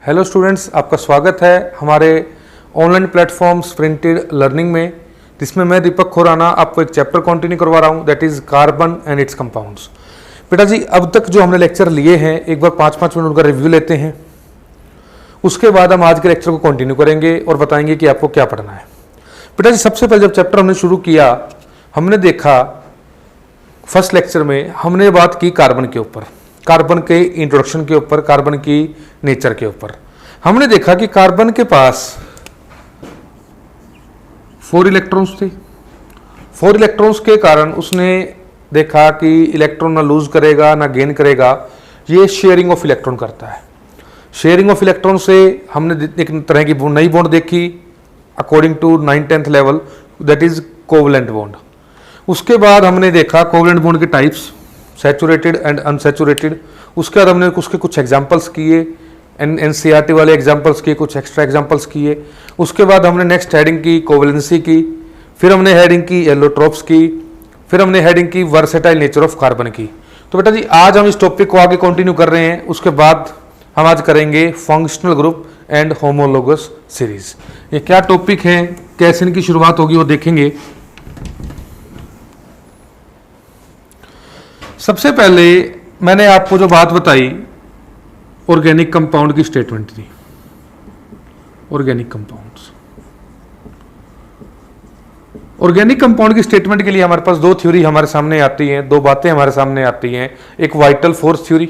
Hello students, आपका स्वागत है हमारे ऑनलाइन प्लेटफॉर्म स्प्रिंटेड लर्निंग में, जिसमें मैं दीपक खुराना आपको एक चैप्टर कंटिन्यू करवा रहा हूं, that is carbon and it's compounds. बेटा जी, अब तक जो हमने लेक्चर लिए हैं एक बार 5-5 मिनट उनका रिव्यू लेते हैं। उसके बाद हम आज के लेक्चर को कंटिन्यू करेंगे और बताएंगे कि आपको क्या पढ़ना है। बेटा जी, सबसे पहले जब चैप्टर हमने शुरू किया, हमने देखा फर्स्ट लेक्चर में हमने बात की कार्बन के ऊपर, कार्बन के इंट्रोडक्शन के ऊपर, कार्बन की नेचर के ऊपर। हमने देखा कि कार्बन के पास 4 इलेक्ट्रॉन्स थे। 4 इलेक्ट्रॉन्स के कारण उसने देखा कि इलेक्ट्रॉन ना लूज करेगा ना गेन करेगा, ये शेयरिंग ऑफ इलेक्ट्रॉन करता है। शेयरिंग ऑफ इलेक्ट्रॉन से हमने एक तरह की नई बॉन्ड देखी according to 9th level, that is covalent bond. उसके बाद हमने देखा कोवलेंट बॉन्ड के टाइप्स, सैचुरेटेड एंड अनसैचुरेटेड। उसके बाद हमने उसके कुछ एग्जाम्पल्स किए, एनसीईआरटी वाले एग्जाम्पल्स किए, कुछ एक्स्ट्रा एग्जाम्पल्स किए। उसके बाद हमने नेक्स्ट हेडिंग की कोवलेंसी की, फिर हमने हेडिंग की एलोट्रोप्स की, फिर हमने हेडिंग की वर्सेटाइल नेचर ऑफ कार्बन की। तो बेटा जी, आज हम इस टॉपिक को आगे कंटिन्यू कर रहे हैं। उसके बाद हम आज करेंगे functional group and homologous series. ये क्या टॉपिक है, कैसे इनकी शुरुआत होगी वो देखेंगे। सबसे पहले मैंने आपको जो बात बताई, ऑर्गेनिक कंपाउंड की स्टेटमेंट थी। ऑर्गेनिक कंपाउंड्स, ऑर्गेनिक कंपाउंड की स्टेटमेंट के लिए हमारे पास 2 थ्योरी हमारे सामने आती हैं, 2 बातें हमारे सामने आती हैं। एक vital force theory.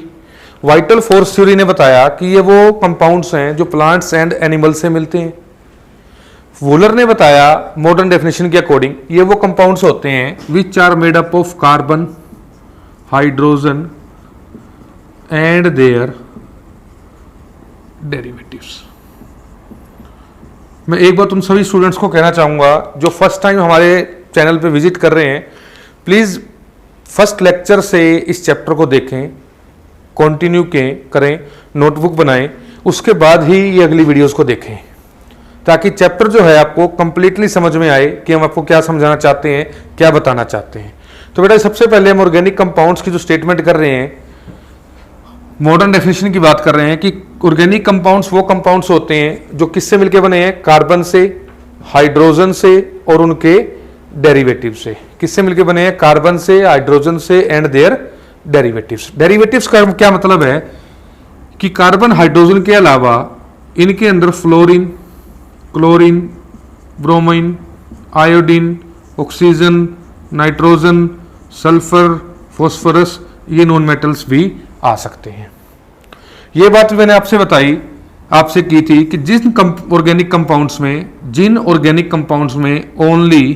Vital force theory ने बताया कि ये वो कंपाउंड्स हैं जो प्लांट्स एंड एनिमल से मिलते हैं। वूलर ने बताया मॉडर्न डेफिनेशन के अकॉर्डिंग ये वो कंपाउंड्स होते हैं which are made up of carbon, hydrogen and their derivatives. मैं एक बात उन सभी स्टूडेंट्स को कहना चाहूंगा जो फर्स्ट टाइम हमारे चैनल पे विजिट कर रहे हैं, प्लीज फर्स्ट लेक्चर से इस चैप्टर को देखें, कंटिन्यू करें, नोटबुक बनाएं, उसके बाद ही ये अगली वीडियोस को देखें, ताकि चैप्टर जो है आपको कंप्लीटली समझ में आए कि हम आपको क्या समझाना चाहते हैं, क्या बताना चाहते हैं। तो बेटा, सबसे पहले हम ऑर्गेनिक कंपाउंड्स की जो स्टेटमेंट कर रहे हैं, मॉडर्न डेफिनेशन की बात कर रहे हैं कि ऑर्गेनिक कंपाउंड्स वो कंपाउंड्स होते हैं जो किससे मिलकर बने हैं, कार्बन से, हाइड्रोजन से और उनके डेरिवेटिव से। किससे मिलकर बने हैं, कार्बन से, हाइड्रोजन से एंड देयर डेरिवेटिव्स। डेरिवेटिव्स का क्या मतलब है कि कार्बन हाइड्रोजन के अलावा इनके अंदर fluorine, chlorine, bromine, iodine, oxygen, nitrogen, sulphur, phosphorus, ये नॉन मेटल्स भी आ सकते हैं। ये बात मैंने आपसे बताई, आपसे की थी कि जिन ऑर्गेनिक कंपाउंड्स में ओनली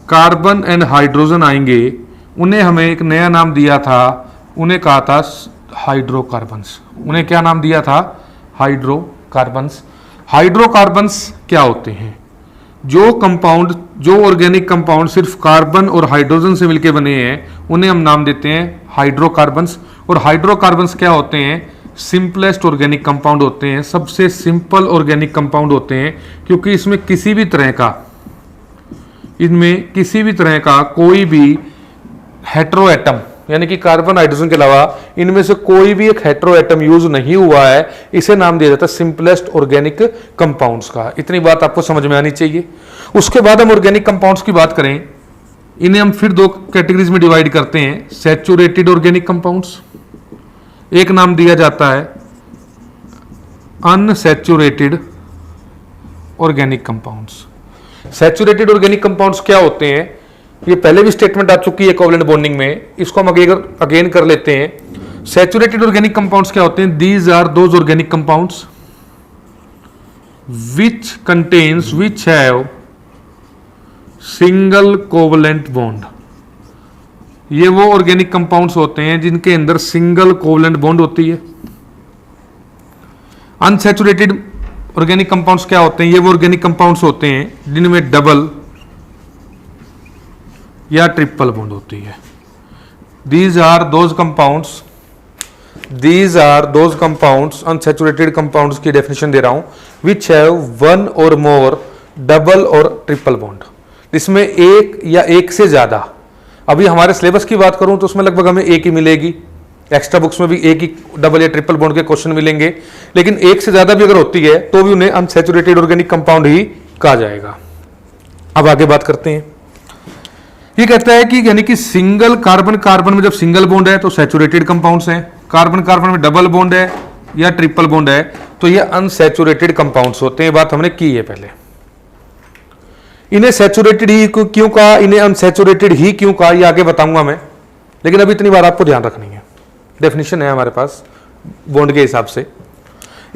कार्बन एंड हाइड्रोजन आएंगे, उन्हें हमें एक नया नाम दिया था, उन्हें कहा था हाइड्रोकार्बन्स। उन्हें क्या नाम दिया था, हाइड्रोकार्बन्स। हाइड्रोकार्बन्स क्या होते हैं, जो ऑर्गेनिक कंपाउंड सिर्फ कार्बन और हाइड्रोजन से मिलकर बने हैं, उन्हें हम नाम देते हैं हाइड्रोकार्बन्स। और हाइड्रोकार्बन्स क्या होते हैं, सिंपलेस्ट ऑर्गेनिक कंपाउंड होते हैं, सबसे सिंपल ऑर्गेनिक कंपाउंड होते हैं, क्योंकि इनमें किसी भी तरह का कोई भी हेटेरो एटम, यानी कि कार्बन हाइड्रोजन के अलावा इनमें से कोई भी एक हेटेरो एटम यूज नहीं हुआ है। इसे नाम दिया जाता है सिंपलेस्ट ऑर्गेनिक कंपाउंड्स का। इतनी बात आपको समझ में आनी चाहिए। उसके बाद हम ऑर्गेनिक कंपाउंड्स की बात करें, इन्हें हम फिर 2 कैटेगरीज में डिवाइड करते हैं, सैचुरेटेड ऑर्गेनिक कंपाउंड्स, एक नाम दिया जाता है unsaturated organic compounds. Saturated organic compounds क्या होते हैं, ये पहले भी स्टेटमेंट आ चुकी है कोवलेंट बॉन्डिंग में, इसको हम अगेन कर लेते हैं। सैचुरेटेड ऑर्गेनिक कंपाउंड्स क्या होते हैं, these are those organic compounds which have single covalent bond. ये वो ऑर्गेनिक कंपाउंड्स होते हैं जिनके अंदर सिंगल कोवलेंट बॉन्ड होती है। अनसैचुरेटेड ऑर्गेनिक कंपाउंड्स क्या होते हैं, ये वो ऑर्गेनिक कंपाउंड्स होते हैं जिनमें डबल या ट्रिपल बॉन्ड होती है। These are those compounds, unsaturated compounds की डेफिनेशन दे रहा हूं, विच हैव 1 और मोर डबल और ट्रिपल बॉन्ड, जिसमें एक या एक से ज्यादा। अभी हमारे सिलेबस की बात करूं तो उसमें लगभग हमें एक ही मिलेगी, एक्स्ट्रा बुक्स में भी एक ही डबल या ट्रिपल बॉन्ड के क्वेश्चन मिलेंगे, लेकिन एक से ज्यादा भी अगर होती है तो भी उन्हें अनसैचुरेटेड ऑर्गेनिक कंपाउंड ही कहा जाएगा। अब आगे बात करते हैं। ये कहता है कि यानी कि सिंगल कार्बन कार्बन में जब सिंगल बॉन्ड है तो सैचुरेटेड कंपाउंड्स हैं, कार्बन कार्बन में डबल बॉन्ड है या ट्रिपल बॉन्ड है तो ये अनसैचुरेटेड कंपाउंड्स होते हैं। बात हमने की है पहले। इन्हें सैचुरेटेड ही क्यों कहा, इन्हें अनसैचुरेटेड ही क्यों कहा, ये आगे बताऊंगा मैं, लेकिन अभी इतनी बार आपको ध्यान रखनी है। डेफिनेशन है हमारे पास बॉन्ड के हिसाब से।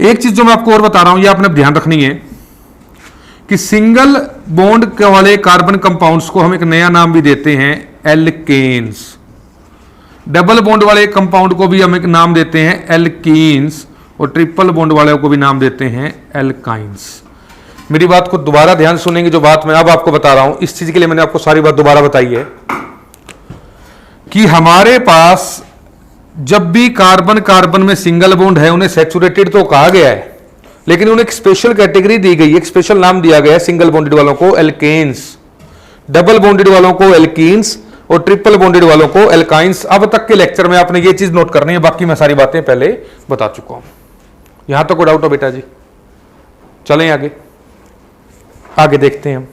एक चीज जो मैं आपको और बता रहा हूं, ये आपने ध्यान रखनी है कि सिंगल बॉन्ड वाले कार्बन कंपाउंड्स को हम एक नया नाम भी देते हैं, एल्केन्स। डबल बॉन्ड वाले कंपाउंड को भी हम एक नाम देते हैं, एल्कीन्स, और ट्रिपल बॉन्ड वाले को भी नाम देते हैं, एल्काइंस। मेरी बात को दोबारा ध्यान सुनेंगे, जो बात मैं अब आपको बता रहा हूं, इस चीज के लिए मैंने आपको सारी बात दोबारा बताई है कि हमारे पास जब भी कार्बन कार्बन में सिंगल बॉन्ड है उन्हें सैचुरेटेड तो कहा गया है, लेकिन उन्हें एक स्पेशल कैटेगरी दी गई है, एक स्पेशल नाम दिया गया है। सिंगल बॉन्डेड वालों को एल्केन्स, डबल बॉन्डेड वालों को एल्कीन्स और ट्रिपल बॉन्डेड वालों को एल्काइंस। अब तक के लेक्चर में आपने ये चीज नोट करनी है, बाकी मैं सारी बातें पहले बता चुका हूं। यहां तक कोई डाउट हो बेटा जी? चलें आगे, आगे देखते हैं हम।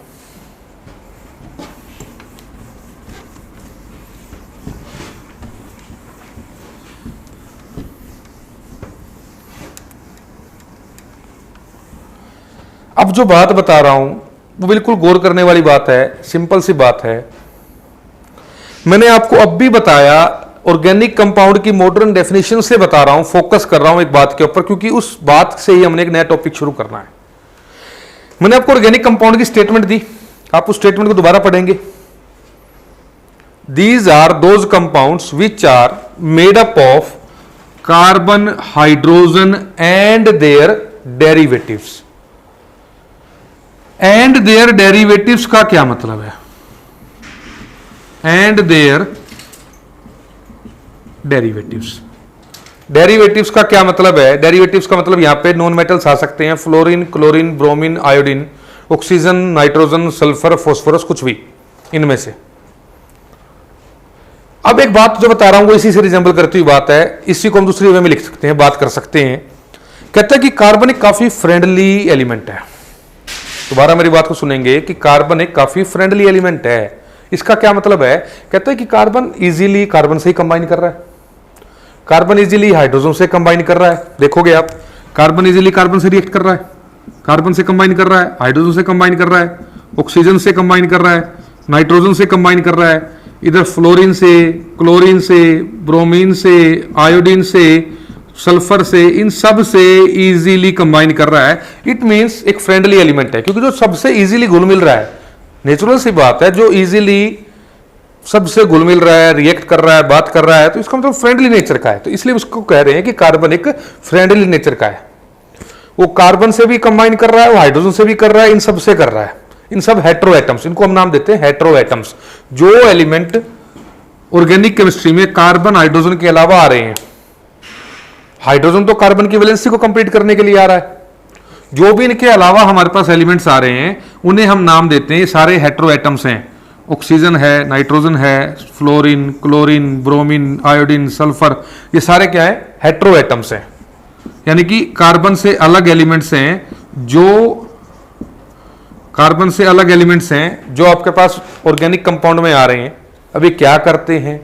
अब जो बात बता रहा हूं वो बिल्कुल गौर करने वाली बात है, सिंपल सी बात है। मैंने आपको अब भी बताया, ऑर्गेनिक कंपाउंड की मॉडर्न डेफिनेशन से बता रहा हूं, फोकस कर रहा हूं एक बात के ऊपर, क्योंकि उस बात से ही हमने एक नया टॉपिक शुरू करना है। मैंने आपको ऑर्गेनिक कंपाउंड की स्टेटमेंट दी, आप उस स्टेटमेंट को दोबारा पढ़ेंगे। These are those compounds which are made up of carbon, hydrogen and their derivatives. And their derivatives का क्या मतलब है? एंड देयर डेरिवेटिव्स, डेरिवेटिव्स का क्या मतलब है? डेरिवेटिव्स का मतलब यहां पे नॉन मेटल्स आ सकते हैं, fluorine, chlorine, bromine, iodine, oxygen, nitrogen, sulphur, phosphorus, कुछ भी इनमें से। अब एक बात जो बता रहा हूं वो इसी से रिजेंबल करती हुई बात है, इसी को हम दूसरी वे में लिख सकते हैं, बात कर सकते हैं। कहता है कि कार्बन एक काफी फ्रेंडली एलिमेंट है। दोबारा मेरी बात को सुनेंगे कि कार्बन एक काफी फ्रेंडली एलिमेंट है। इसका क्या मतलब है? कहता है कि कार्बन इजीली कार्बन से ही कंबाइन कर रहा है, कार्बन इजीली हाइड्रोजन से कंबाइन कर रहा है। देखोगे आप, कार्बन इजीली कार्बन से रिएक्ट कर रहा है, कार्बन से कंबाइन कर रहा है, हाइड्रोजन से कंबाइन कर रहा है, ऑक्सीजन से कंबाइन कर रहा है, नाइट्रोजन से कंबाइन कर रहा है, इधर फ्लोरीन से, क्लोरीन से, ब्रोमीन से, आयोडीन से, सल्फर से, इन सब से इजीली कंबाइन कर रहा है। इट मींस एक फ्रेंडली एलिमेंट है, क्योंकि जो सबसे इजीली घुल मिल रहा है, नेचुरल सी बात है, जो इजीली सबसे घुल मिल रहा है, रिएक्ट कर रहा है, बात कर रहा है, तो इसका मतलब फ्रेंडली नेचर का है। तो इसलिए उसको कह रहे हैं कि कार्बन एक फ्रेंडली नेचर का है। वो कार्बन से भी कंबाइन कर रहा है, वो हाइड्रोजन से भी कर रहा है, इन सब से कर रहा है। इन सब हेट्रो एटम्स, इनको हम नाम देते हैं हेट्रो एटम्स। जो एलिमेंट ऑर्गेनिक केमिस्ट्री में कार्बन हाइड्रोजन के अलावा आ रहे हैं, हाइड्रोजन तो कार्बन की वैलेंसी को कंप्लीट करने के लिए आ रहा है, जो भी इनके अलावा हमारे पास एलिमेंट्स आ रहे हैं उन्हें हम नाम देते हैं, सारे हेट्रो एटम्स हैं। ऑक्सीजन है, नाइट्रोजन है, fluorine, chlorine, bromine, iodine, sulphur, ये सारे क्या है? हेट्रो एटम्स हैं, यानी कि कार्बन से अलग एलिमेंट्स हैं, जो कार्बन से अलग एलिमेंट्स हैं जो आपके पास ऑर्गेनिक कंपाउंड में आ रहे हैं। अभी क्या करते हैं,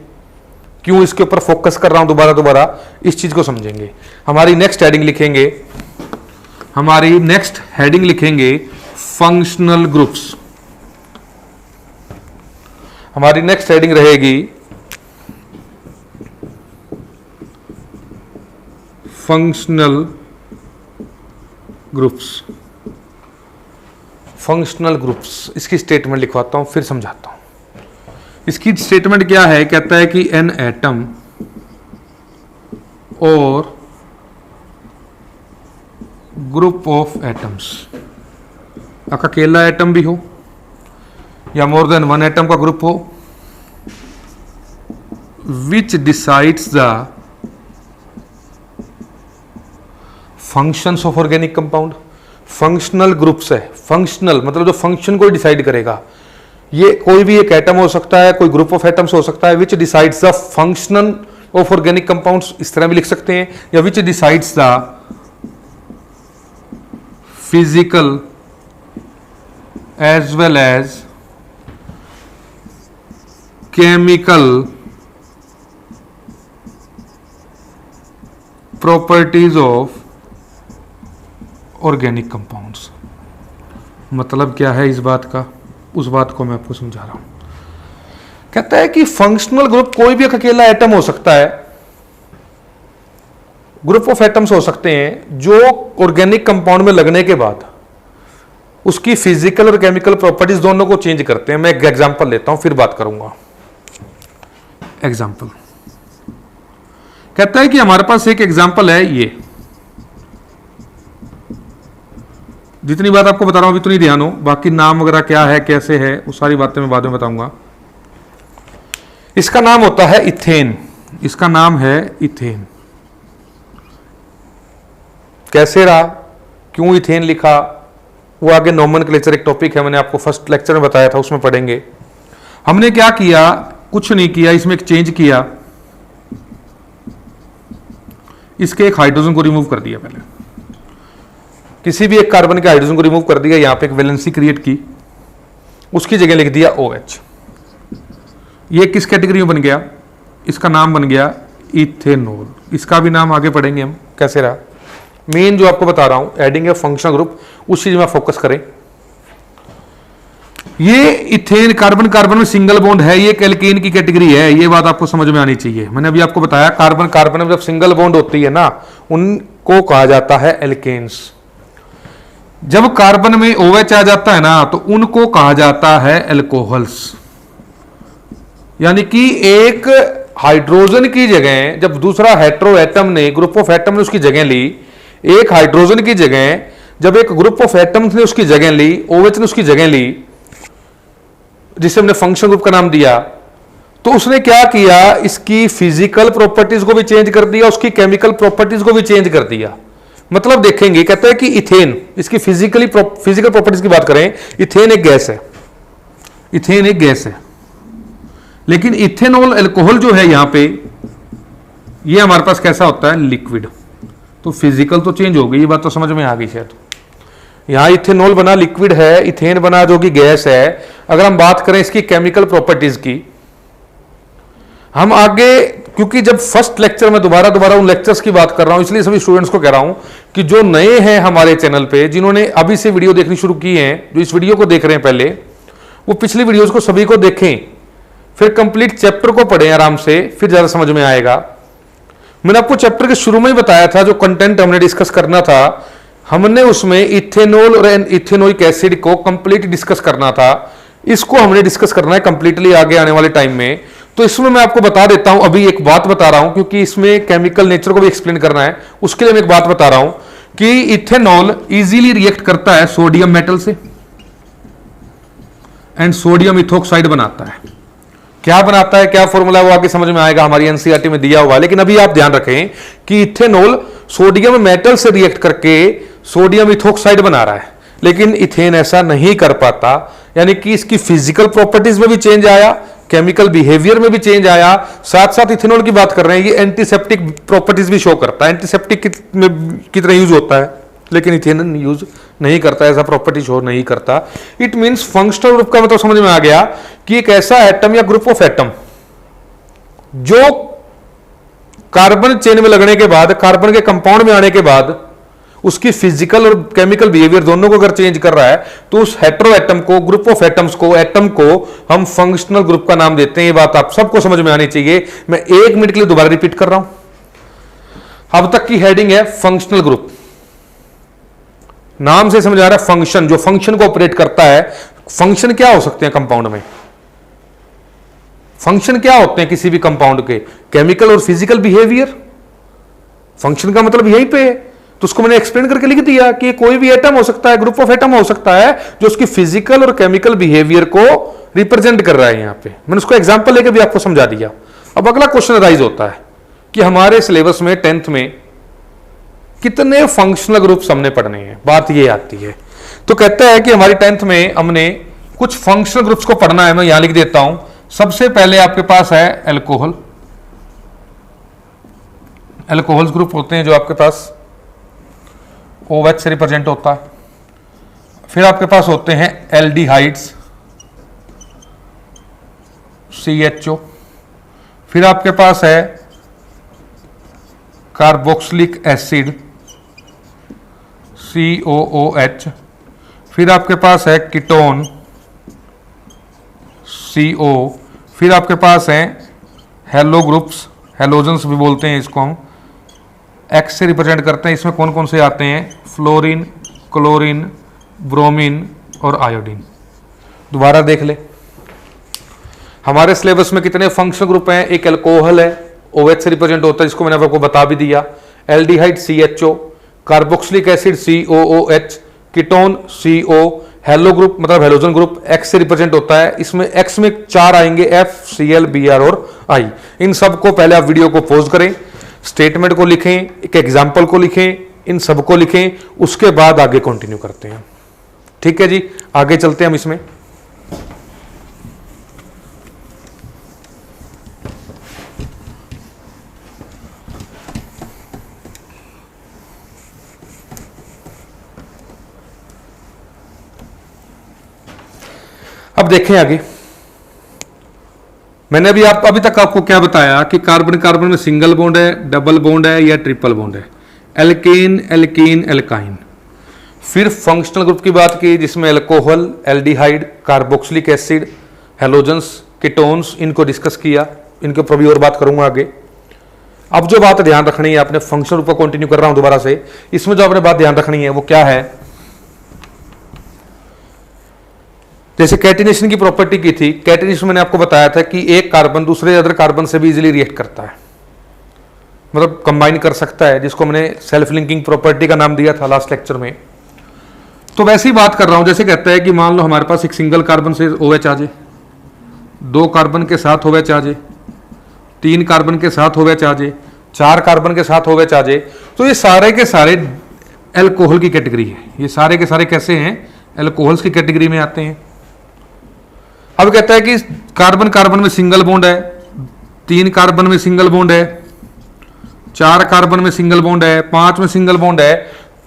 क्यों इसके ऊपर फोकस कर रहा हूं दोबारा, इस चीज को समझेंगे। हमारी नेक्स्ट हेडिंग लिखेंगे, हमारी नेक्स्ट हेडिंग लिखेंगे फंक्शनल ग्रुप्स। हमारी नेक्स्ट हेडिंग रहेगी फंक्शनल ग्रुप्स। फंक्शनल ग्रुप्स, इसकी स्टेटमेंट लिखवाता हूं, फिर समझाता हूं। इसकी स्टेटमेंट क्या है? कहता है कि एन एटम और ग्रुप ऑफ एटम्स, अकेला एटम भी हो या मोर देन वन एटम का ग्रुप हो, विच decides the functions of organic compound. Functional groups है, फंक्शनल मतलब जो फंक्शन को डिसाइड करेगा। ये कोई भी एक एटम हो सकता है, कोई ग्रुप ऑफ एटम्स हो सकता है, which decides the of organic compounds, इस तरह भी लिख सकते हैं, या which decides the physical as well as chemical properties of organic compounds. मतलब क्या है इस बात का, उस बात को मैं आपको समझा रहा हूं। कहता है कि फंक्शनल ग्रुप कोई भी अकेला एटम हो सकता है, ग्रुप ऑफ एटम्स हो सकते हैं जो ऑर्गेनिक कंपाउंड में लगने के बाद उसकी फिजिकल और केमिकल प्रॉपर्टीज दोनों को चेंज करते हैं। मैं एक एग्जांपल लेता हूं फिर बात करूंगा। एग्जांपल कहता है कि हमारे पास एक एग्जांपल है, ये जितनी बात आपको बता रहा हूं अभी उतनी ध्यान हो, बाकी नाम वगैरह क्या है कैसे है वो सारी बातें मैं बाद में बताऊंगा। इसका नाम होता है इथेन, इसका नाम है इथेन। कैसे रहा, क्यों इथेन लिखा, वो आगे नोमेनक्लेचर एक टॉपिक है, मैंने आपको फर्स्ट लेक्चर में बताया था, उसमें पढ़ेंगे। हमने क्या किया, कुछ नहीं किया, इसमें एक चेंज किया, इसके एक हाइड्रोजन को रिमूव कर दिया। पहले किसी भी एक कार्बन के हाइड्रोजन को रिमूव कर दिया, यहां पे एक वैलेंसी क्रिएट की, उसकी जगह लिख दिया OH। ये किस कैटेगरी में बन गया, इसका नाम बन गया इथेनॉल। इसका भी नाम आगे पढ़ेंगे हम कैसे रहा। मेन जो आपको बता रहा हूं एडिंग ए फंक्शनल ग्रुप, उस चीज में फोकस करें। ये इथेन कार्बन कार्बन में सिंगल बॉन्ड है, ये एक एल्केन की कैटेगरी है, ये बात आपको समझ में आनी चाहिए। मैंने अभी आपको बताया कार्बन कार्बन में जब सिंगल बॉन्ड होती है ना, उनको कहा जाता है एल्केन्स। जब कार्बन में OH आ जाता है ना, तो उनको कहा जाता है एल्कोहल्स। यानी कि एक हाइड्रोजन की जगह जब दूसरा हेटेरो एटम ने, ग्रुप ऑफ एटम ने उसकी जगह ली, एक हाइड्रोजन की जगह जब एक ग्रुप ऑफ एटम्स ने उसकी जगह ली, OH ने उसकी जगह ली, जिसे हमने फंक्शन ग्रुप का नाम दिया, तो उसने क्या किया, इसकी फिजिकल प्रॉपर्टीज को भी चेंज कर दिया, उसकी केमिकल प्रॉपर्टीज को भी चेंज कर दिया। मतलब देखेंगे, कहता है कि इथेन, इसकी फिजिकल प्रॉपर्टीज की बात करें, इथेन एक गैस है, इथेन एक गैस है, लेकिन इथेनॉल अल्कोहल जो है यहां पे, ये हमारे पास कैसा होता है, लिक्विड। तो फिजिकल तो चेंज हो गई, ये बात तो समझ में आ गई शायद। यहां इथेनॉल बना लिक्विड है, इथेन बना जो कि गैस है। अगर हम बात करें इसकी केमिकल प्रॉपर्टीज की, हम आगे, क्योंकि जब फर्स्ट लेक्चर में दोबारा उन लेक्चर्स की बात कर रहा हूं, इसलिए सभी स्टूडेंट्स को कह रहा हूं कि जो नए हैं हमारे चैनल पे, जिन्होंने अभी से वीडियो देखनी शुरू की है, जो इस वीडियो को देख रहे हैं पहले, वो पिछली वीडियोस को सभी को देखें, फिर कंप्लीट चैप्टर को पढ़ें आराम से, फिर ज्यादा समझ में आएगा। मैंने आपको चैप्टर के शुरू में ही बताया था, जो कंटेंट हमने डिस्कस करना था, हमने उसमें इथेनॉल और इथेनोइक एसिड को कंप्लीट डिस्कस करना था। इसको हमने डिस्कस करना है कंप्लीटली आगे आने वाले टाइम में। तो इसमें मैं आपको बता देता हूं, अभी एक बात बता रहा हूं, क्योंकि इसमें केमिकल नेचर को भी एक्सप्लेन करना है, उसके लिए मैं एक बात बता रहा हूं कि इथेनॉल इजीली रिएक्ट करता है सोडियम मेटल से एंड सोडियम इथोक्साइड बनाता है। क्या बनाता है, क्या फॉर्मूला है, वो आगे समझ में आएगा, हमारी एनसीईआरटी में दिया हुआ। लेकिन अभी आप ध्यान रखें कि इथेनॉल सोडियम मेटल से रिएक्ट करके सोडियम इथोक्साइड बना रहा है, लेकिन इथेन ऐसा नहीं कर पाता। यानी कि इसकी फिजिकल प्रॉपर्टीज में भी चेंज आया, केमिकल बिहेवियर में भी चेंज आया, साथ साथ इथेनॉल की बात कर रहे हैं, ये एंटीसेप्टिक प्रॉपर्टीज भी शो करता है। एंटीसेप्टिक की तरह यूज होता है, लेकिन इथेन यूज नहीं करता, ऐसा प्रॉपर्टी शो नहीं करता। इट मींस फंक्शनल ग्रुप का मतलब समझ में आ गया कि एक ऐसा एटम या ग्रुप ऑफ एटम जो कार्बन चेन में लगने के बाद, कार्बन के कंपाउंड में आने के बाद उसकी फिजिकल और केमिकल बिहेवियर दोनों को अगर चेंज कर रहा है, तो उस हेटेरो एटम को, ग्रुप ऑफ एटम्स को, एटम को हम फंक्शनल ग्रुप का नाम देते हैं। ये बात आप सबको समझ में आनी चाहिए। मैं 1 मिनट के लिए दोबारा रिपीट कर रहा हूं। अब तक की हेडिंग है फंक्शनल ग्रुप, नाम से समझ आ रहा है फंक्शन, जो फंक्शन को ऑपरेट करता है। फंक्शन क्या हो सकते हैं कंपाउंड में, फंक्शन क्या होते हैं किसी भी कंपाउंड के, केमिकल और फिजिकल बिहेवियर। फंक्शन का मतलब यहीं पे है, तो उसको मैंने एक्सप्लेन करके लिख दिया कि कोई भी एटम हो सकता है, ग्रुप ऑफ एटम हो सकता है, जो उसकी फिजिकल और केमिकल बिहेवियर को रिप्रेजेंट कर रहा है। यहां पे मैंने उसको एग्जांपल लेके भी आपको समझा दिया। अब अगला क्वेश्चन राइज होता है कि हमारे सिलेबस में 10th में कितने फंक्शनल ग्रुप्स हमने पढ़ने हैं, बात ये आती है। तो कहता है कि हमारी 10th में हमने कुछ फंक्शनल ग्रुप्स को पढ़ना है। मैं यहां लिख देता हूं। सबसे पहले आपके पास है अल्कोहल, एल्कोहल्स ग्रुप होते हैं जो आपके पास OH से रिप्रेजेंट होता है। फिर आपके पास होते हैं एल्डिहाइड्स CHO। फिर आपके पास है कार्बोक्सिलिक एसिड COOH। फिर आपके पास है कीटोन CO। फिर आपके पास है हेलो ग्रुप्स, हेलोजन्स भी बोलते हैं इसको हम, X से रिप्रेजेंट करते हैं। इसमें कौन कौन से आते हैं? फ्लोरीन, क्लोरीन, ब्रोमीन और आयोडीन। दोबारा देख ले, हमारे सिलेबस में कितने फंक्शनल ग्रुप हैं? एक एल्कोहल है, OH से रिप्रेजेंट होता है, जिसको मैंने आपको बता भी दिया। Aldehyde CHO, carboxylic acid COOH, ketone CO, hello group मतलब हेलोजन ग्रुप X से रिप्रेजेंट होता है। इसमें X में 4 आएंगे, F, Cl, Br और I। इन सबको पहले आप वीडियो को पॉज करें, स्टेटमेंट को लिखें, एक एग्जाम्पल को लिखें, इन सबको लिखें, उसके बाद आगे कंटिन्यू करते हैं। ठीक है जी, आगे चलते हैं हम इसमें। अब देखें आगे, मैंने अभी तक आपको क्या बताया कि कार्बन कार्बन में सिंगल बॉन्ड है, डबल बॉन्ड है या ट्रिपल बॉन्ड है, एल्केन, एल्कीन, एल्काइन। फिर फंक्शनल ग्रुप की बात की जिसमें alcohol, aldehyde, carboxylic acid, halogens, ketones, इनको डिस्कस किया। इनके ऊपर भी और बात करूंगा आगे। अब जो बात ध्यान रखनी है, आपने फंक्शनल ग्रुप को कंटिन्यू कर रहा हूं दोबारा से, इसमें जो आपने बात ध्यान रखनी है वो क्या है? जैसे कैटिनेशन की प्रॉपर्टी की थी, कैटिनेशन मैंने आपको बताया था कि एक कार्बन दूसरे अदर कार्बन से भी इजीली रिएक्ट करता है, मतलब कंबाइन कर सकता है, जिसको मैंने सेल्फ लिंकिंग प्रॉपर्टी का नाम दिया था लास्ट लेक्चर में। तो वैसे ही बात कर रहा हूं, जैसे कहता है कि मान लो हमारे पास एक सिंगल कार्बन से OH आ जाए, 2 कार्बन के साथ OH आ जाए, 3 कार्बन के साथ OH आ जाए, 4 कार्बन के साथ OH आ जाए, तो ये सारे के सारे एल्कोहल की कैटेगरी है। ये सारे के सारे कैसे हैं? एल्कोहल्स की कैटेगरी में आते हैं। अब कहता है कि कार्बन कार्बन में सिंगल बॉन्ड है, 3 कार्बन में सिंगल बॉन्ड है, 4 कार्बन में सिंगल बॉन्ड है, 5 में सिंगल बॉन्ड है,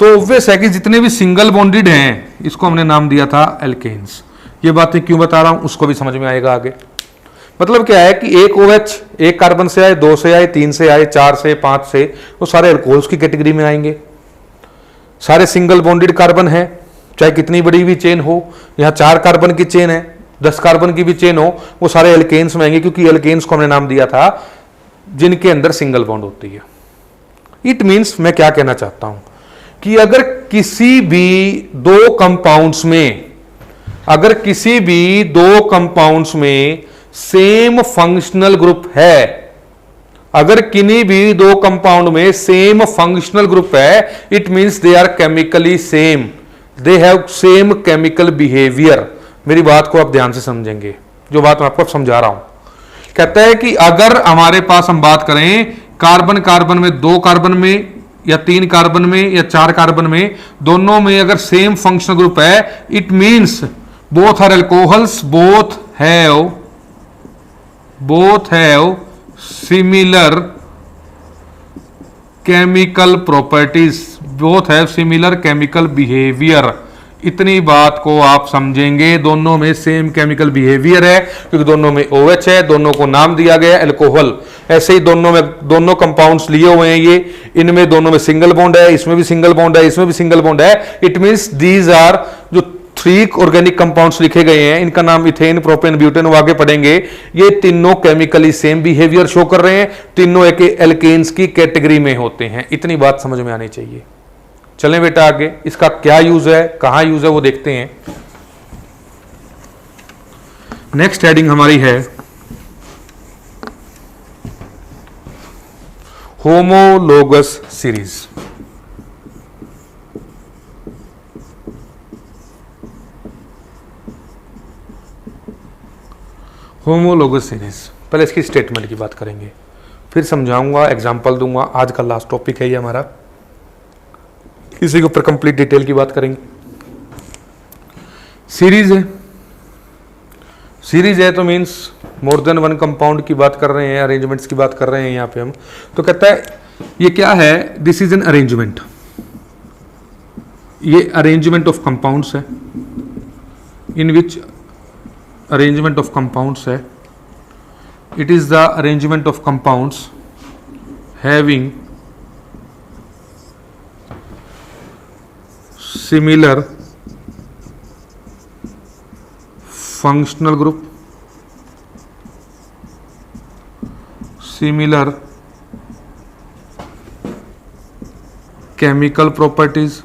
तो ऑब्वियस है कि जितने भी सिंगल बॉन्डेड हैं इसको हमने नाम दिया था एल्केन्स। ये बातें क्यों बता रहा हूं उसको भी समझ में आएगा आगे। मतलब क्या है कि एक OH एक कार्बन से आए, 2 से आए, 3 से आए, 4 से, 5 से, वो सारे एल्कोहल्स की कैटेगरी में आएंगे। सारे सिंगल बॉन्डेड कार्बन है, चाहे कितनी बड़ी भी चेन हो, यहाँ 4 कार्बन की चेन है, 10 कार्बन की भी चेन हो, वो सारे एल्केन्स में आएंगे, क्योंकि एल्केन्स को हमने नाम दिया था जिनके अंदर सिंगल बॉन्ड होती है। इट मीन्स मैं क्या कहना चाहता हूं कि अगर किसी भी दो कंपाउंड्स में सेम फंक्शनल ग्रुप है, अगर किन्हीं भी 2 कंपाउंड में सेम फंक्शनल ग्रुप है, it means they are chemically same, they have same chemical behaviour. मेरी बात को आप ध्यान से समझेंगे, जो बात मैं आपको समझा रहा हूं। कहता है कि अगर हमारे पास हम बात करें कार्बन कार्बन में, 2 कार्बन में या 3 कार्बन में या 4 कार्बन में, दोनों में अगर सेम फंक्शनल ग्रुप है, it means both are alcohols, both have similar chemical properties, both have similar chemical behaviour. इतनी बात को आप समझेंगे, दोनों में सेम केमिकल बिहेवियर है, क्योंकि दोनों में OH है, दोनों को नाम दिया गया एल्कोहल। ऐसे ही दोनों कंपाउंड्स लिए हुए हैं, ये इनमें दोनों में सिंगल बॉन्ड है, इसमें भी सिंगल बॉन्ड है, इसमें भी सिंगल बॉन्ड है। इट मींस दीज आर जो 3 ऑर्गेनिक कंपाउंड्स लिखे गए हैं, इनका नाम इथेन, प्रोपेन, ब्यूटेन, वो आगे पढ़ेंगे। ये तीनों केमिकली सेम बिहेवियर शो कर रहे हैं, तीनों एक एल्केन्स की कैटेगरी में होते हैं। इतनी बात समझ में आनी चाहिए। चलें बेटा आगे, इसका क्या यूज है, कहां यूज है, वो देखते हैं। नेक्स्ट हेडिंग हमारी है होमोलोगस सीरीज। होमोलोगस सीरीज, पहले इसकी स्टेटमेंट की बात करेंगे, फिर समझाऊंगा, एग्जांपल दूंगा। आज का लास्ट टॉपिक है ये हमारा, इसी के ऊपर कंप्लीट डिटेल की बात करेंगे। सीरीज है तो means more than one compound की बात कर रहे हैं, अरेंजमेंट्स की बात कर रहे हैं यहाँ पे हम, तो कहता है ये क्या है, दिस इज एन अरेंजमेंट, ये अरेंजमेंट ऑफ कंपाउंड्स है, इन विच अरेंजमेंट ऑफ कंपाउंड्स है, it is the arrangement of compounds having similar functional group, similar chemical properties,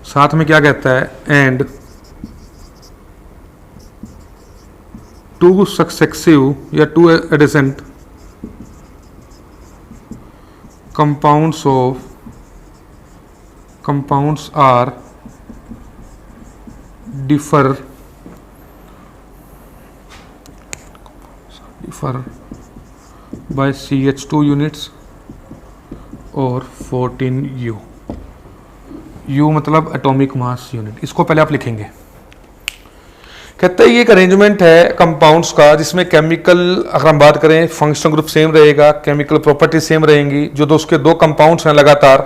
साथ में क्या कहता है, एंड टू सक्सेसिव या to एडिसेंट compounds are differ by CH2 units और 14 U मतलब एटॉमिक मास यूनिट। इसको पहले आप लिखेंगे। कहते हैं ये एक अरेंजमेंट है कंपाउंड्स का जिसमें केमिकल, अगर हम बात करें फंक्शनल ग्रुप सेम रहेगा, केमिकल प्रॉपर्टीज सेम रहेंगी, जो उसके दो कंपाउंड्स हैं लगातार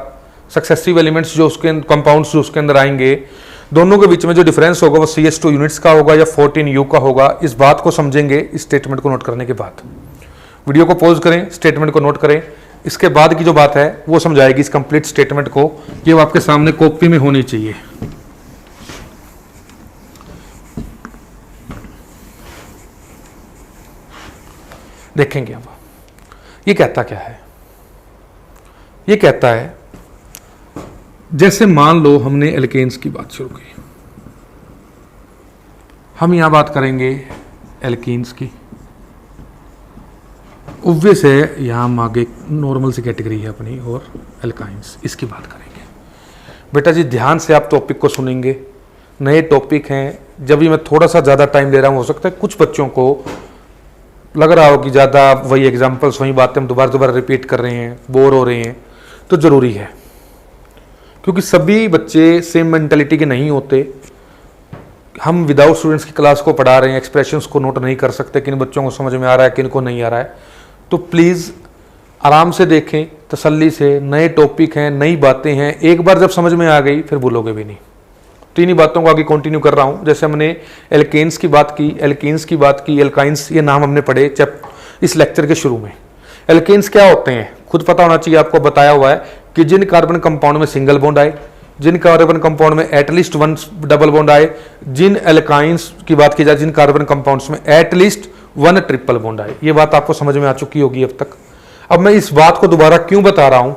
सक्सेसिव एलिमेंट्स जो उसके कंपाउंड्स जो उसके अंदर आएंगे, दोनों के बीच में जो डिफरेंस होगा वो CH2 यूनिट्स का होगा या 14 U का होगा। इस बात को समझेंगे इस स्टेटमेंट को नोट करने के बाद। वीडियो को पॉज करें, स्टेटमेंट को नोट करें, इसके बाद की जो बात है वो समझाएगी इस कंप्लीट स्टेटमेंट को। ये वो आपके सामने कॉपी में होनी चाहिए। देखेंगे अब ये कहता क्या है। ये कहता है जैसे मान लो हमने एल्केन्स की बात शुरू की, हम यहां बात करेंगे एल्कीन्स की। ऑब्वियस है यहां हम आगे नॉर्मल सी कैटेगरी है अपनी और एल्काइंस, इसकी बात करेंगे। बेटा जी ध्यान से आप टॉपिक को सुनेंगे, नए टॉपिक हैं। जब भी मैं थोड़ा सा ज़्यादा टाइम ले रहा हूं, हो सकता है कुछ बच्चों को लग रहा हो कि ज़्यादा वही एग्जाम्पल्स, वही बातें हम दोबारा रिपीट कर रहे हैं, बोर हो रहे हैं। तो ज़रूरी है क्योंकि सभी बच्चे सेम मेंटालिटी के नहीं होते। हम विदाउट स्टूडेंट्स की क्लास को पढ़ा रहे हैं, एक्सप्रेशंस को नोट नहीं कर सकते, किन बच्चों को समझ में आ रहा है, किन को नहीं आ रहा है। तो प्लीज़ आराम से देखें, तसल्ली से। नए टॉपिक हैं, नई बातें हैं, एक बार जब समझ में आ गई फिर भूलोगे भी नहीं। तो इन्हीं बातों को आगे कंटिन्यू कर रहा हूं। जैसे हमने एल्केन्स की बात की, एल्कीन्स की बात की, एल्काइंस, ये नाम हमने पढ़े इस लेक्चर के शुरू में। एल्केन्स क्या होते हैं खुद पता होना चाहिए आपको। बताया हुआ है कि जिन कार्बन कंपाउंड में सिंगल बॉन्ड आए, जिन कार्बन कंपाउंड में एटलीस्ट वन डबल बॉन्ड आए, जिन एल्काइंस की बात की जाए जिन कार्बन कंपाउंड्स में एटलीस्ट वन ट्रिपल बॉन्ड आए। ये बात आपको समझ में आ चुकी होगी अब तक। अब मैं इस बात को दोबारा क्यों बता रहा हूं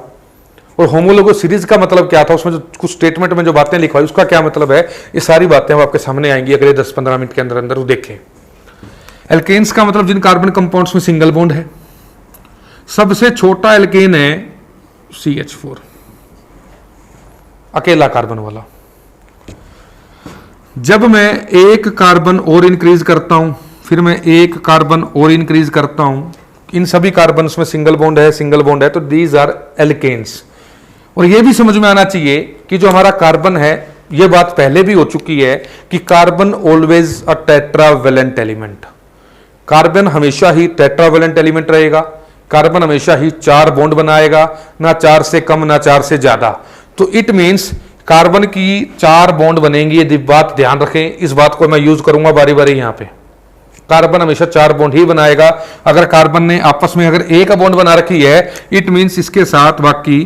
और होमोलोगो सीरीज का मतलब क्या था, उसमें जो कुछ स्टेटमेंट में जो बातें लिखवाई उसका क्या मतलब है, ये सारी बातें अब आपके सामने आएंगी अगले 10-15 मिनट के अंदर अंदर। देखें, एल्केन्स का मतलब जिन कार्बन कंपाउंड्स में सिंगल बॉन्ड है। सबसे छोटा एल्केन है CH4, अकेला कार्बन वाला। जब मैं एक कार्बन और इंक्रीज करता हूं, फिर मैं एक कार्बन और इंक्रीज करता हूं, इन सभी कार्बन में सिंगल बॉन्ड है, तो दीज आर एल्केन्स। और यह भी समझ में आना चाहिए कि जो हमारा कार्बन है, यह बात पहले भी हो चुकी है कि carbon always a tetravalent element. Carbon हमेशा ही टेट्रावेलेंट एलिमेंट रहेगा। कार्बन हमेशा ही 4 बॉन्ड बनाएगा, ना 4 से कम ना 4 से ज्यादा। तो इट मीन्स कार्बन की 4 बॉन्ड बनेंगी। यदि बात ध्यान रखें, इस बात को मैं यूज करूंगा बारी बारी। यहां पे कार्बन हमेशा 4 बॉन्ड ही बनाएगा। अगर कार्बन ने आपस में अगर एक बॉन्ड बना रखी है, इट मीन्स इसके साथ बाकी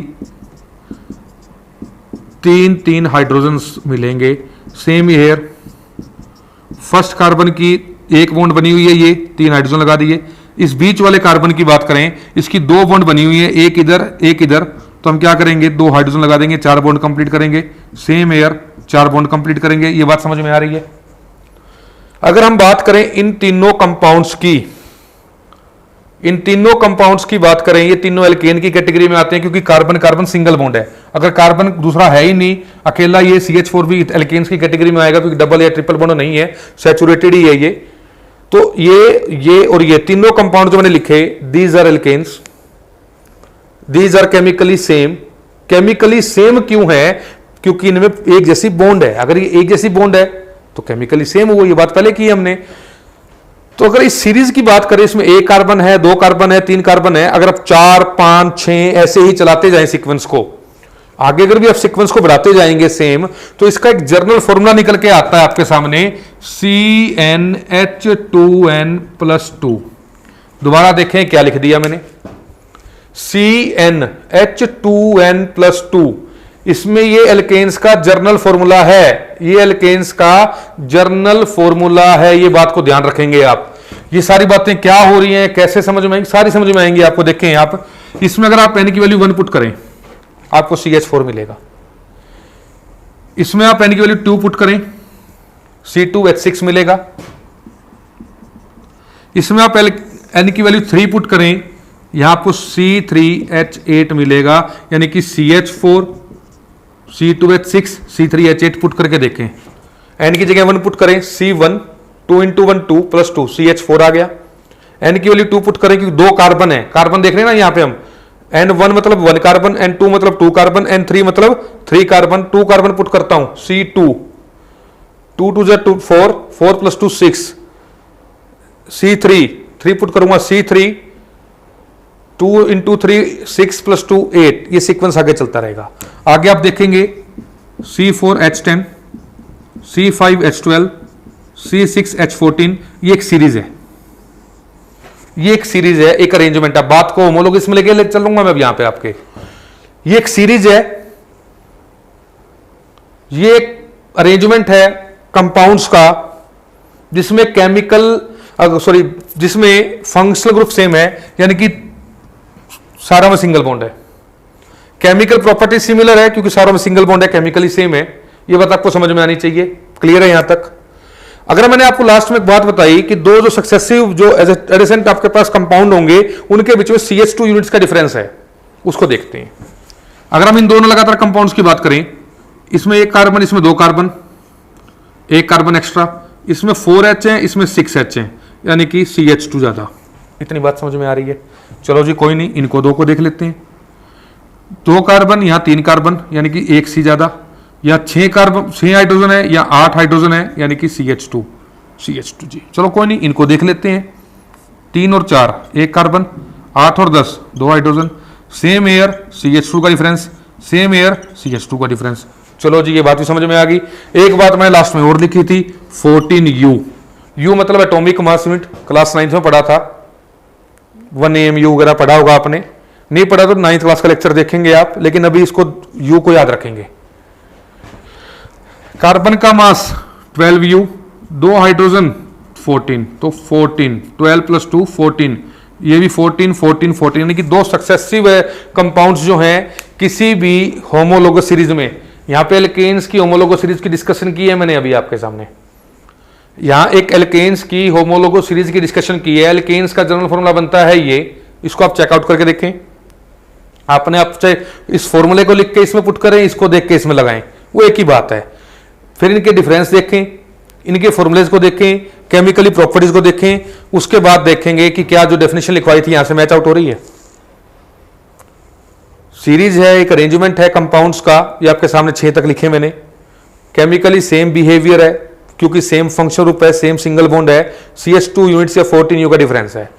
3 हाइड्रोजन्स मिलेंगे। सेम हियर, फर्स्ट कार्बन की एक बॉन्ड बनी हुई है, ये 3 हाइड्रोजन लगा दिए। इस बीच वाले कार्बन की बात करें, इसकी 2 बॉन्ड बनी हुई है, एक इधर एक इधर, तो हम क्या करेंगे, 2 हाइड्रोजन लगा देंगे, 4 बॉन्ड कंप्लीट करेंगे। सेम एयर 4 बॉन्ड कंप्लीट करेंगे। ये बात समझ में आ रही है। अगर हम बात करें इन तीनों कंपाउंड्स की बात करें, ये तीनों एल्केन की कैटेगरी में आते हैं क्योंकि कार्बन कार्बन सिंगल बॉन्ड है। अगर कार्बन दूसरा है ही नहीं, अकेला, ये CH4 भी एल्केन्स की कैटेगरी में आएगा क्योंकि डबल या ट्रिपल बॉन्ड नहीं है, सैचुरेटेड ही है ये। तो ये और ये तीनों कंपाउंड जो मैंने लिखे, these are alkanes, these are chemically same. Chemically same क्यों है? क्योंकि इनमें एक जैसी बॉन्ड है। अगर ये एक जैसी बॉन्ड है तो केमिकली सेम हुआ, ये बात पहले की हमने। तो अगर इस सीरीज की बात करें, इसमें 1 कार्बन है, 2 कार्बन है, 3 कार्बन है, अगर आप 4 5 6 ऐसे ही चलाते जाएं सीक्वेंस को, आगे अगर भी आप सीक्वेंस को बढ़ाते जाएंगे सेम, तो इसका एक जर्नल फॉर्मूला निकल के आता है आपके सामने, CnH2n+2। दोबारा देखें क्या लिख दिया मैंने, CnH2n+2। इसमें ये एल्केन्स का जर्नल फॉर्मूला है, ये एल्केन्स का जर्नल फॉर्मूला है, ये बात को ध्यान रखेंगे आप। ये सारी बातें क्या हो रही हैं, कैसे समझ में आएंगी, सारी समझ में आएंगी आपको। देखें आप, इसमें अगर आप n की वैल्यू 1 पुट करें आपको CH4 मिलेगा। इसमें आप n की वैल्यू 2 पुट करें C2H6 मिलेगा। इसमें आप n की वैल्यू 3 पुट करें, यहां आपको C3H8 मिलेगा, यानी कि CH4 C2H6 C3H8 पुट करके देखें। n की जगह 1 पुट करें, C1 2 × 1 2 + 2 CH4 आ गया। n की वैल्यू 2 पुट करें क्योंकि 2 कार्बन है, कार्बन देख रहे हैं ना यहां पे हम, N1 मतलब 1 कार्बन, N2 मतलब 2 कार्बन, N3 मतलब 3 कार्बन, 2 कार्बन पुट करता हूं C2 2 2 2 4 4 + 2 6 C3 3 पुट करूंगा C3 2 × 3 6 + 2 8। ये सीक्वेंस आगे चलता रहेगा। आगे आप देखेंगे C4H10 C5H12 C6H14, ये एक सीरीज है, ये एक सीरीज है, एक अरेंजमेंट है। बात को होमोलॉगस में लेके चलूंगा मैं अब यहां पे आपके। ये एक सीरीज है, ये एक अरेंजमेंट है कंपाउंड्स का, जिसमें जिसमें फंक्शनल ग्रुप सेम है, यानी कि सारों में सिंगल बॉन्ड है। केमिकल प्रॉपर्टी सिमिलर है क्योंकि सारों में सिंगल बॉन्ड है, केमिकली सेम है। ये बात आपको समझ में आनी चाहिए। क्लियर है यहां तक? अगर मैंने आपको लास्ट में एक बात बताई कि दो जो सक्सेसिव जो एडिसेंट आपके पास कंपाउंड होंगे उनके बीच में CH2 यूनिट्स का डिफरेंस है, उसको देखते हैं। अगर हम इन दोनों लगातार कंपाउंड्स की बात करें, इसमें 1 कार्बन, इसमें 2 कार्बन, 1 कार्बन एक्स्ट्रा, इसमें 4H है, इसमें 6H है, यानी कि CH2 ज्यादा। इतनी बात समझ में आ रही है? चलो जी कोई नहीं, इनको 2 को देख लेते हैं। 2 कार्बन, यहां 3 कार्बन, यानी कि 1 C ज्यादा, या 6 कार्बन 6 हाइड्रोजन है या 8 हाइड्रोजन है, यानी कि CH2 जी। चलो कोई नहीं, इनको देख लेते हैं। 3 और 4 1 कार्बन, 8 और 10 2 हाइड्रोजन, सेम एयर CH2 का डिफरेंस, सेम एयर CH2 का डिफरेंस। चलो जी ये बात भी समझ में आ गई। एक बात मैं लास्ट में और लिखी थी, 14U। U मतलब atomic mass unit, class 9th में पढ़ा था, 1 AMU वगैरह पढ़ा होगा आपने। नहीं पढ़ा तो 9th क्लास का लेक्चर देखेंगे आप, लेकिन अभी इसको U को याद रखेंगे। कार्बन का मास 12U, 2 हाइड्रोजन 14, तो 14 12 + 2 14, ये भी 14 14 14, यानी कि 2 सक्सेसिव कंपाउंड्स जो हैं किसी भी होमोलोगस सीरीज में। यहां पे एल्केन्स की होमोलोगस सीरीज की डिस्कशन की है मैंने अभी आपके सामने। यहां एक एल्केन्स की होमोलोगस सीरीज की डिस्कशन की है। एल्केन्स का जनरल फॉर्मूला बनता है ये, इसको आप चेकआउट करके देखें। आपने आप चाहे इस फॉर्मूले को लिख के इसमें पुट करें, इसको देख के इसमें लगाएं, वो एक ही बात है। फिर इनके डिफरेंस देखें, इनके फॉर्मूलेज को देखें, केमिकली प्रॉपर्टीज को देखें, उसके बाद देखेंगे कि क्या जो डेफिनेशन लिखवाई थी यहां से मैच आउट हो रही है। सीरीज है, एक अरेंजमेंट है कंपाउंड्स का, ये आपके सामने 6 तक लिखे मैंने। केमिकली सेम बिहेवियर है क्योंकि सेम फंक्शन ग्रुप है, सेम सिंगल बॉन्ड है, CH2 यूनिट्स या 14U का डिफरेंस है।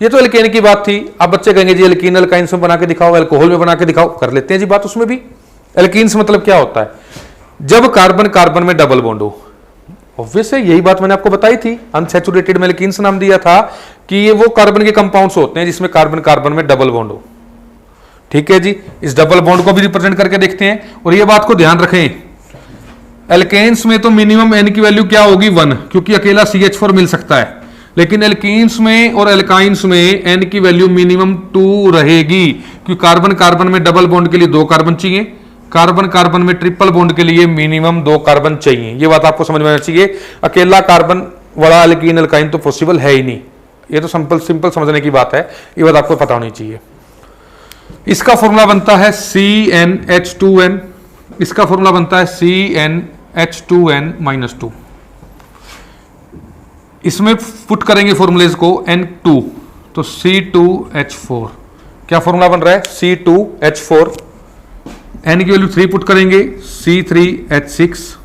ये तो एल्केन की बात थी। अब बच्चे कहेंगे जी एल्कीन अल्काइंस में बना के दिखाओ, अल्कोहल में बना के दिखाओ, कर लेते हैं जी बात उसमें भी। एल्कीन्स मतलब क्या होता है? जब कार्बन कार्बन में डबल बॉन्ड हो। ऑब्वियस है, यही बात मैंने आपको बताई थी। अनसैचुरेटेड में एल्कीन्स नाम दिया था कि ये वो कार्बन के कंपाउंड्स होते हैं जिसमें कार्बन कार्बन में डबल बॉन्ड हो। ठीक है जी, इस डबल बॉन्ड को भी रिप्रेजेंट करके देखते हैं। और ये बात को ध्यान रखें, एल्केन्स में तो मिनिमम n की वैल्यू क्या होगी 1, क्योंकि अकेला CH4 मिल सकता है। लेकिन एल्कीन्स में और एल्काइंस में n की वैल्यू मिनिमम 2 रहेगी, क्योंकि कार्बन कार्बन में डबल बॉन्ड के लिए 2 कार्बन चाहिए, कार्बन कार्बन में ट्रिपल बॉन्ड के लिए मिनिमम 2 कार्बन चाहिए। ये बात आपको समझ में आना चाहिए। अकेला कार्बन वाला एल्कीन अल्काइन तो पॉसिबल है ही नहीं। ये तो सिंपल समझने की बात है, ये बात आपको पता होनी चाहिए। इसका फॉर्मूला बनता है CnH2n, इसका फॉर्मूला बनता है CnH2n-2। इसमें पुट करेंगे फॉर्मूलेज को N2, तो C2H4। क्या फॉर्मूला बन रहा है? C2H4। n की वैल्यू 3 पुट करेंगे, C3H6,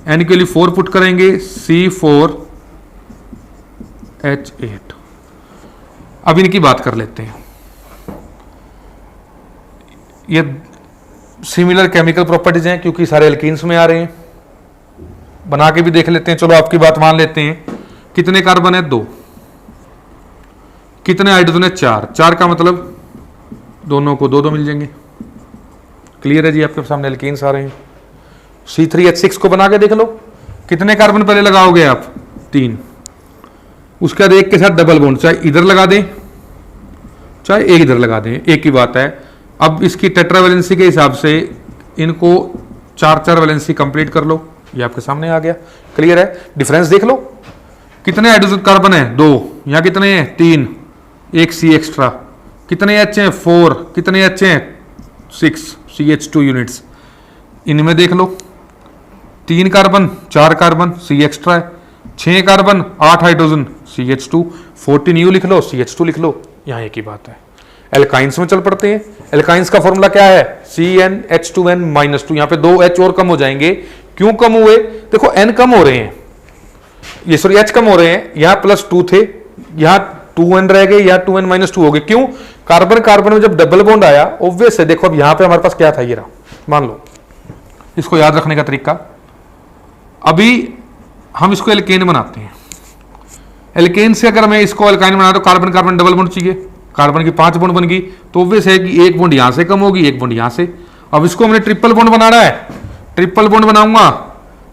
एन के लिए 4 पुट करेंगे, C4H8। अब इनकी बात कर लेते हैं। ये सिमिलर केमिकल प्रॉपर्टीज हैं क्योंकि सारे एल्कीन्स में आ रहे हैं। बना के भी देख लेते हैं। चलो आपकी बात मान लेते हैं। कितने कार्बन है? 2। कितने हाइड्रोजन है? 4। 4 का मतलब दोनों को 2-2 मिल जाएंगे। क्लियर है जी? आपके सामने एल्कीन्स आ रहे हैं। C3H6 को बना के देख लो। कितने कार्बन पहले लगाओगे आप? 3। उसके बाद एक के साथ डबल बॉन्ड, चाहे इधर लगा दें चाहे एक इधर लगा दें, एक ही बात है। अब इसकी टेट्रावैलेंसी के हिसाब से इनको 4-4 वैलेंसी कंप्लीट कर लो। ये आपके सामने आ गया। क्लियर है? डिफरेंस देख लो। कितने हाइड्रोजन कार्बन है? 2। यहाँ कितने हैं? 3। एक C एक्स्ट्रा। कितने H हैं? 4। कितने H हैं? 6 CH2 यूनिट्स। इनमें देख लो, 3 कार्बन 4 कार्बन C एक्स्ट्रा है, 6 कार्बन 8 हाइड्रोजन CH2, 14 U लिख लो, CH2 लिख लो। यहाँ एक ही बात है। एल्काइंस में चल पड़ते हैं। एल्काइंस का फॉर्मूला क्या है? CnH2n-2। यहाँ पे 2 H और कम हो जाएंगे। क्यों कम हुए? देखो N कम हो रहे हैं, ये सॉरी H कम हो रहे हैं। यहाँ +2 थे, यहाँ 2n रह गए, यहाँ 2n-2 हो गए। क्यों? कार्बन कार्बन में जब डबल बॉन्ड आया, ऑब्वियस है। देखो अब यहाँ पे हमारे पास क्या था? ये रहा। मान लो, इसको याद रखने का तरीका, अभी हम इसको एल्केन बनाते हैं। एल्केन से अगर मैं इसको एल्काइन बना तो कार्बन कार्बन डबल बॉन्ड चाहिए। कार्बन की 5 बॉन्ड बन गई, तो ऑब्वियस है कि एक बॉन्ड यहां से कम होगी, एक बॉन्ड यहां से। अब इसको हमने ट्रिपल बॉन्ड बनाना है। ट्रिपल बॉन्ड बनाऊंगा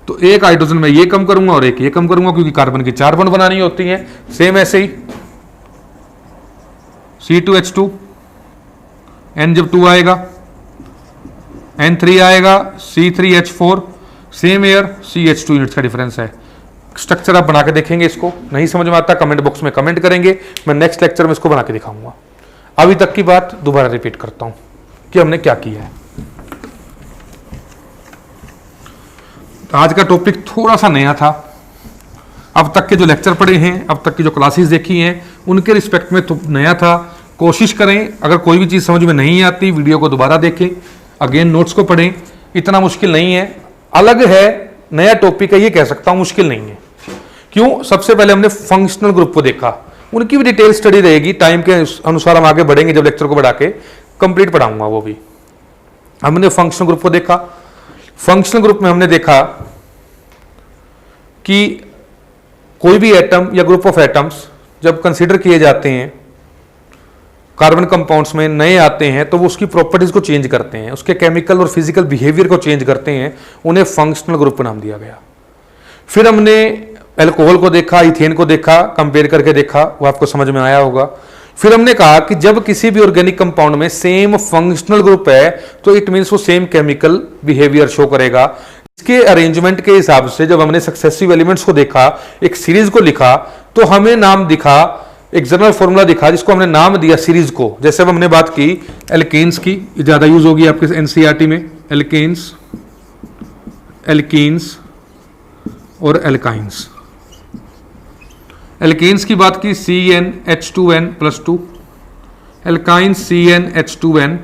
तो एक हाइड्रोजन में ये कम करूंगा और एक ये कम करूंगा, क्योंकि कार्बन की 4 बॉन्ड बनानी होती है। सेम ऐसे ही C2H2, N जब 2 आएगा, N3 आएगा, C3H4, same air CH2 units का डिफरेंस है। स्ट्रक्चर आप बना के देखेंगे। इसको नहीं समझ में आता कमेंट बॉक्स में कमेंट करेंगे, मैं नेक्स्ट लेक्चर में इसको बना के दिखाऊंगा। अभी तक की बात दोबारा रिपीट करता हूं कि हमने क्या किया है। आज का टॉपिक थोड़ा सा नया था। अब तक के जो लेक्चर पढ़े हैं, अब तक की जो क्लासेस देखी हैं, उनके रिस्पेक्ट में तो नया था। कोशिश करें, अगर कोई भी चीज़ समझ में नहीं आती, वीडियो को दोबारा देखें, अगेन नोट्स को पढ़ें। इतना मुश्किल नहीं है। अलग है, नया टॉपिक है, ये कह सकता हूं, मुश्किल नहीं है। क्यों? सबसे पहले हमने फंक्शनल ग्रुप को देखा, उनकी भी डिटेल स्टडी रहेगी। टाइम के अनुसार हम आगे बढ़ेंगे, जब लेक्चर को बढ़ा के कंप्लीट पढ़ाऊंगा वो भी। हमने फंक्शनल ग्रुप को देखा। फंक्शनल ग्रुप में हमने देखा कि कोई भी एटम या ग्रुप ऑफ एटम्स जब कंसीडर किए जाते हैं, कार्बन कंपाउंड्स में नए आते हैं, तो वो उसकी प्रॉपर्टीज को चेंज करते हैं, उसके केमिकल और फिजिकल बिहेवियर को चेंज करते हैं, उन्हें फंक्शनल ग्रुप का नाम दिया गया। फिर हमने अल्कोहल को देखा, इथेन को देखा, कंपेयर करके देखा, वो आपको समझ में आया होगा। फिर हमने कहा कि जब किसी भी ऑर्गेनिक कंपाउंड में सेम फंक्शनल ग्रुप है, तो इट मीन्स वो सेम केमिकल बिहेवियर शो करेगा। इसके अरेंजमेंट के हिसाब से जब हमने सक्सेसिव एलिमेंट्स को देखा, एक सीरीज को लिखा, तो हमें नाम दिखा, एक जनरल फॉर्मूला दिखा, जिसको हमने नाम दिया सीरीज को। जैसे अब हमने बात की एल्केन्स की, ज्यादा यूज होगी आपके एनसीईआरटी में, एल्केन्स, एल्कीन्स और एल्काइंस। एल्केन्स की बात की CnH2n+2, एल्काइन CnH2n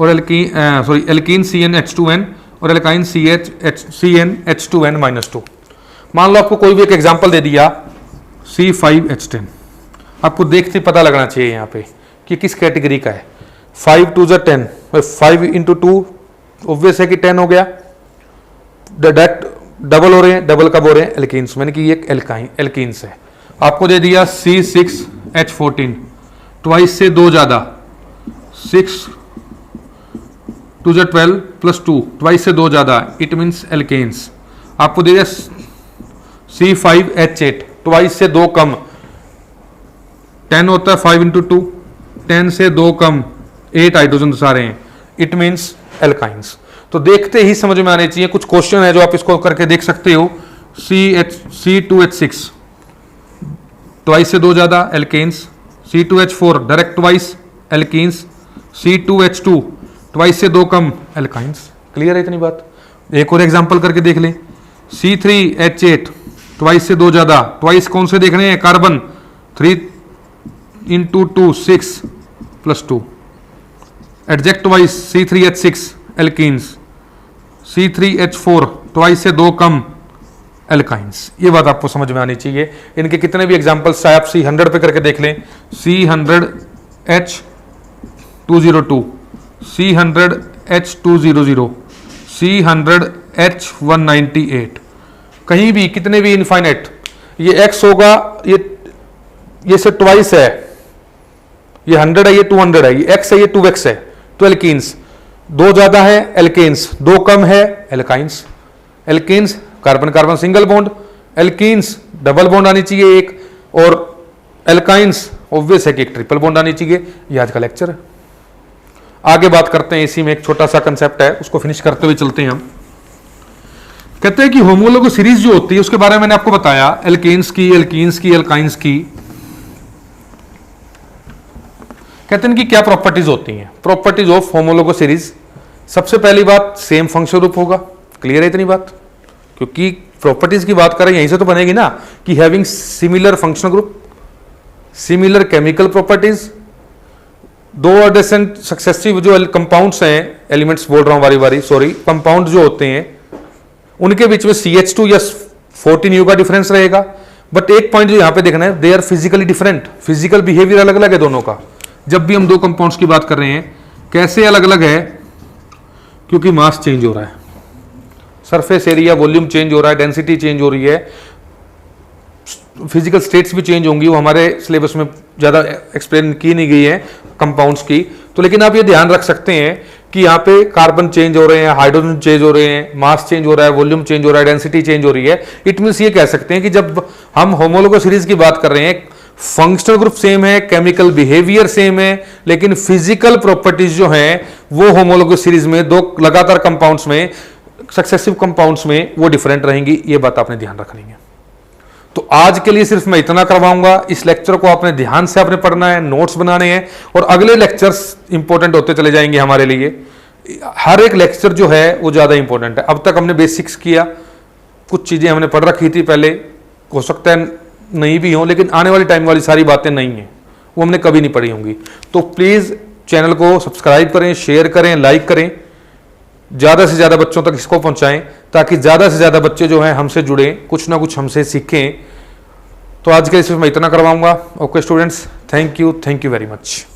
और एल्कीन CnH2n और एल्काइन CnH2n-2। मान लो आपको कोई भी एक एग्जांपल दे दिया C5H10, आपको देखते पता लगना चाहिए यहाँ पे कि किस कैटेगरी का है। 5 2 10, 5 × 2 ऑब्वियस है कि 10 हो गया। डायरेक्ट डबल हो रहे हैं, डबल कब हो रहे हैं? एल्कीन्स, मैंने कि एक एल्कीन्स है। आपको दे दिया C6H14, ट्वाइस से 2 ज़्यादा, 6 2 12 +2, ट्वाइस से 2 ज़्यादा, इट मीन्स एल्केन्स। आपको दे दिया C5H8, ट्वाइस से 2 कम, 10 होता है 5 × 2, 10 से 2 कम, 8 हाइड्रोजन सारे हैं, इट मीन्स एल्काइंस। तो देखते ही समझ में आने चाहिए। कुछ क्वेश्चन है जो आप इसको करके देख सकते हो। C2H6, ट्वाइस से 2 ज़्यादा, alkanes. C2H4 direct twice, alkenes. C2H2 twice से 2 कम, एल्काइंस। क्लियर है इतनी बात? एक और एग्जांपल करके देख लें। C3H8 ट्वाइस से 2 ज़्यादा, ट्वाइस कौन से देख रहे हैं? कार्बन, 3 × 2 6 +2, एडजेक्ट twice C3H6 alkenes. C3H4 twice से 2 कम, एल्काइंस। ये बात आपको समझ में आनी चाहिए। इनके कितने भी एग्जांपल्स चाहे आप C100 पे करके देख लें, C100H202, C100H200, C100H198, कहीं भी कितने भी इनफाइनाइट, ये x होगा, ये से ट्वाइस है, ये 100 है, ये 200 है, ये x है, ये 2x है, तो एल्कीन्स। दो ज्यादा है एल्केन्स, दो कम है alkynes. Alkanes carbon carbon single bond, alkenes double bond आनी चाहिए एक, और एल्काइंस ऑब्वियस है कि एक ट्रिपल बॉन्ड आनी चाहिए। ये आज का लेक्चर है। आगे बात करते हैं, इसी में एक छोटा सा कंसेप्ट है, उसको फिनिश करते हुए चलते हैं हम। कहते हैं कि होमोलोगो सीरीज जो होती है उसके बारे में मैंने आपको बताया, एल्केन्स की, एल्कीन्स की, एल्काइंस की। कहते हैं कि क्या प्रॉपर्टीज होती हैं, प्रॉपर्टीज ऑफ होमोलोगो सीरीज। सबसे पहली बात, सेम फंक्शन ग्रुप होगा। क्लियर है इतनी बात? क्योंकि प्रॉपर्टीज की बात करें यहीं से तो बनेगी ना, कि having similar functional group, similar chemical properties, दो एडजेसेंट सक्सेसिव जो कंपाउंड्स हैं, एलिमेंट्स बोल रहा हूं बारी बारी, सॉरी, कंपाउंड जो होते हैं उनके बीच में CH2 या 14U का डिफरेंस रहेगा। बट एक पॉइंट जो यहां पे देखना है, they are physically different, physical behaviour अलग अलग है दोनों का। जब भी हम दो कंपाउंड्स की बात कर रहे हैं, कैसे अलग अलग है? क्योंकि मास चेंज हो रहा है, सरफेस एरिया वॉल्यूम चेंज हो रहा है, डेंसिटी चेंज हो रही है, फिजिकल स्टेट्स भी चेंज होंगी। वो हमारे सिलेबस में ज़्यादा एक्सप्लेन की नहीं गई है कंपाउंड्स की, तो लेकिन आप ये ध्यान रख सकते हैं कि यहाँ पे कार्बन चेंज हो रहे हैं, हाइड्रोजन चेंज हो रहे हैं, मास चेंज हो रहा है, वॉल्यूम चेंज हो रहा है, डेंसिटी चेंज हो रही है। इट मीन्स ये कह सकते हैं कि जब हम होमोलोगो सीरीज की बात कर रहे हैं, फंक्शनल ग्रुप सेम है, केमिकल बिहेवियर सेम है, लेकिन फिजिकल प्रॉपर्टीज जो हैं वो होमोलोगो सीरीज में दो लगातार कंपाउंड्स में, सक्सेसिव कंपाउंड्स में वो डिफरेंट रहेंगी। ये बात आपने ध्यान रखनी है। तो आज के लिए सिर्फ मैं इतना करवाऊंगा। इस लेक्चर को आपने ध्यान से आपने पढ़ना है, नोट्स बनाने हैं, और अगले लेक्चर्स इंपॉर्टेंट होते चले जाएंगे हमारे लिए। हर एक लेक्चर जो है वो ज्यादा इंपॉर्टेंट है। अब तक हमने बेसिक्स किया, कुछ चीजें हमने पढ़ रखी थी पहले, हो सकता है नहीं भी हो, लेकिन आने वाली टाइम वाली सारी बातें नहीं है, वो हमने कभी नहीं पढ़ी होंगी। तो प्लीज चैनल को सब्सक्राइब करें, शेयर करें, लाइक करें, ज़्यादा से ज़्यादा बच्चों तक इसको पहुंचाएं, ताकि ज़्यादा से ज़्यादा बच्चे जो हैं हमसे जुड़ें, कुछ ना कुछ हमसे सीखें। तो आज के लिए सिर्फ मैं इतना करवाऊंगा। Okay students, thank you very much.